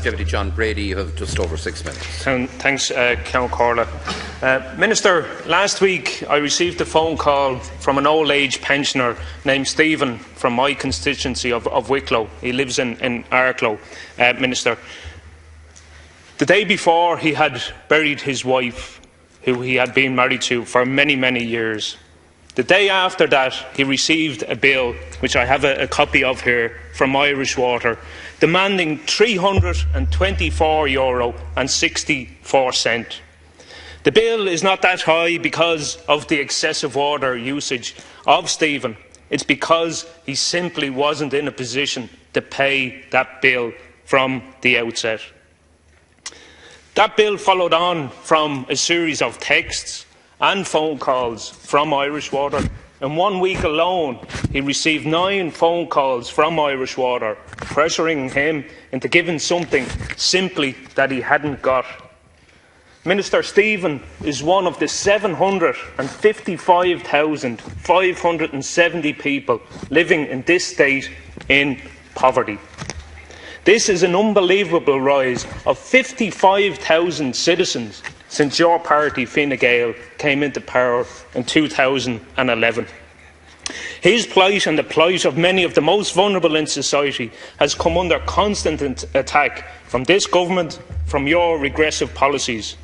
Deputy John Brady, you have just over 6 minutes. Thanks, Count Corla. Minister, last week I received a phone call from an old age pensioner named Stephen from my constituency of Wicklow. He lives in Arklow, Minister. The day before, he had buried his wife, who he had been married to for many, many years. The day after that, he received a bill, which I have a copy of here, from Irish Water, demanding €324.64. The bill is not that high because of the excessive water usage of Stephen. It's because he simply wasn't in a position to pay that bill from the outset. That bill followed on from a series of texts and phone calls from Irish Water. In 1 week alone, he received 9 phone calls from Irish Water, pressuring him into giving something simply that he hadn't got. Minister, Stephen is one of the 755,570 people living in this state in poverty. This is an unbelievable rise of 55,000 citizens since your party, Fine Gael, came into power in 2011. His plight and the plight of many of the most vulnerable in society has come under constant attack from this government, from your regressive policies.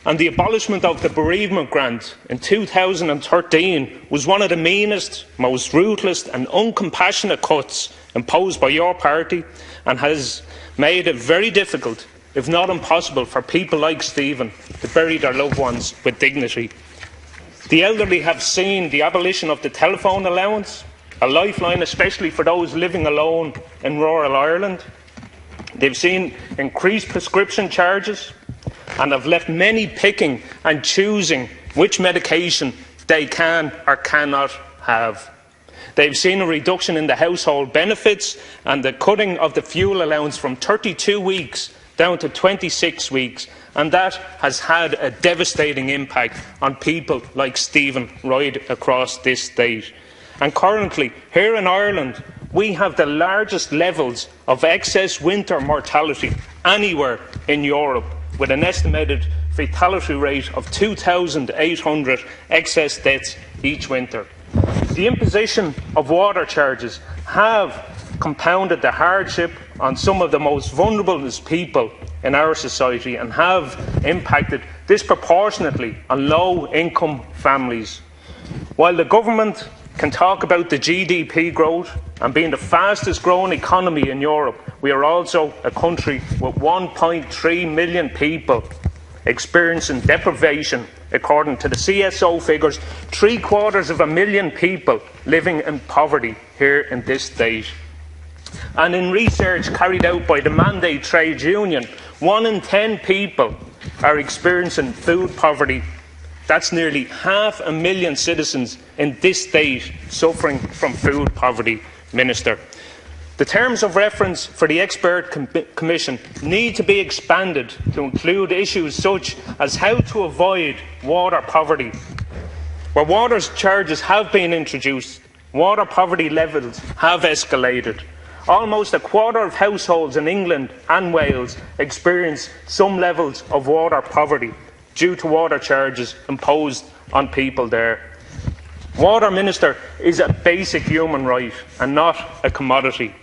And the abolishment of the bereavement grant in 2013 was one of the meanest, most ruthless and uncompassionate cuts imposed by your party, and has made it very difficult, if not impossible, for people like Stephen to bury their loved ones with dignity. The elderly have seen the abolition of the telephone allowance, a lifeline especially for those living alone in rural Ireland. They've seen increased prescription charges and have left many picking and choosing which medication they can or cannot have. They've seen a reduction in the household benefits and the cutting of the fuel allowance from 32 weeks down to 26 weeks, and that has had a devastating impact on people like Stephen right across this state. And currently, here in Ireland, we have the largest levels of excess winter mortality anywhere in Europe, with an estimated fatality rate of 2,800 excess deaths each winter. The imposition of water charges have compounded the hardship on some of the most vulnerable people in our society and have impacted disproportionately on low-income families. While the government can talk about the GDP growth and being the fastest growing economy in Europe, we are also a country with 1.3 million people experiencing deprivation. According to the CSO figures, 750,000 people living in poverty here in this state. And in research carried out by the Mandate Trade Union, 1 in 10 people are experiencing food poverty. That's nearly 500,000 citizens in this state suffering from food poverty, Minister. The terms of reference for the expert commission need to be expanded to include issues such as how to avoid water poverty. Where water charges have been introduced, water poverty levels have escalated. Almost a quarter of households in England and Wales experience some levels of water poverty due to water charges imposed on people there. Water, Minister, is a basic human right and not a commodity.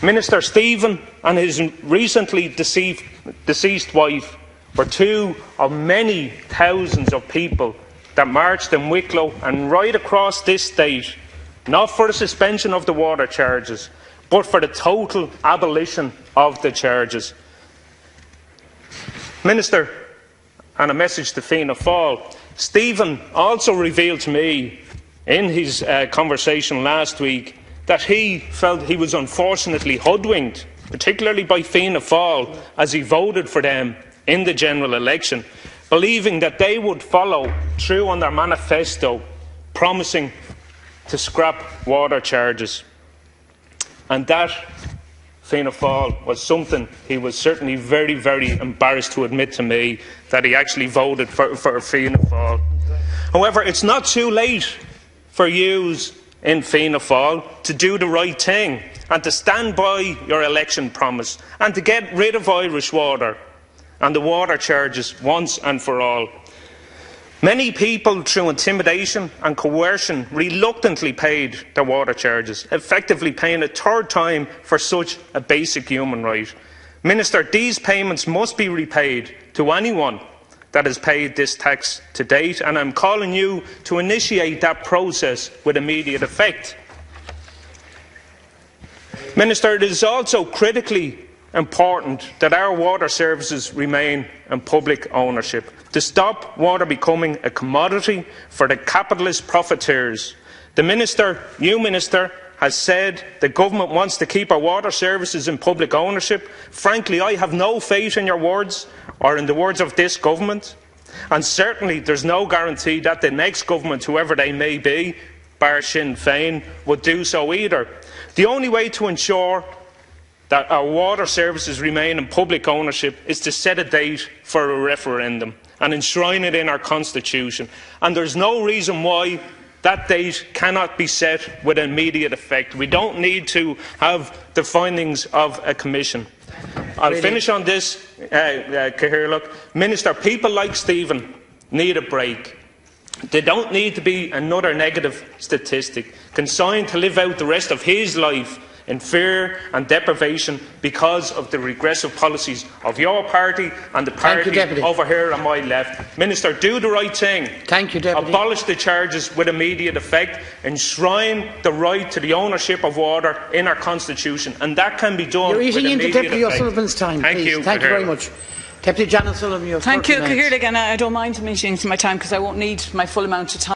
Minister, Stephen and his recently deceased wife were 2 of many thousands of people that marched in Wicklow and right across this state, not for the suspension of the water charges, but for the total abolition of the charges. Minister, and a message to Fianna Fáil, Stephen also revealed to me in his conversation last week that he felt he was unfortunately hoodwinked, particularly by Fianna Fáil, as he voted for them in the general election, believing that they would follow through on their manifesto, promising to scrap water charges. And that, Fianna Fáil, was something he was certainly very, very embarrassed to admit to me, that he actually voted for Fianna Fáil. However, it's not too late for you in Fianna Fáil to do the right thing and to stand by your election promise and to get rid of Irish Water and the water charges once and for all. Many people, through intimidation and coercion, reluctantly paid their water charges, effectively paying a third time for such a basic human right. Minister, these payments must be repaid to anyone that has paid this tax to date, and I'm calling you to initiate that process with immediate effect. Minister, it is also critically important that our water services remain in public ownership, to stop water becoming a commodity for the capitalist profiteers. The new Minister, has said the government wants to keep our water services in public ownership. Frankly, I have no faith in your words or in the words of this government, and certainly there is no guarantee that the next government, whoever they may be, bar Sinn Fein, would do so either. The only way to ensure that our water services remain in public ownership is to set a date for a referendum and enshrine it in our constitution. And there is no reason why that date cannot be set with immediate effect. We don't need to have the findings of a commission. I'll finish on this, Cathaoirleach. Minister, people like Stephen need a break. They don't need to be another negative statistic, consigned to live out the rest of his life in fear and deprivation because of the regressive policies of your party and the party over here on my left. Minister, do the right thing. Thank you, Deputy. Abolish the charges with immediate effect. Enshrine the right to the ownership of water in our constitution, and that can be done with immediate effect. You're eating into Deputy O'Sullivan's time. Thank you. Thank you very much. Deputy Janet Sullivan, you have Thank you, 30 minutes. Cathaoirleach, and I don't mind meeting my time because I won't need my full amount of time.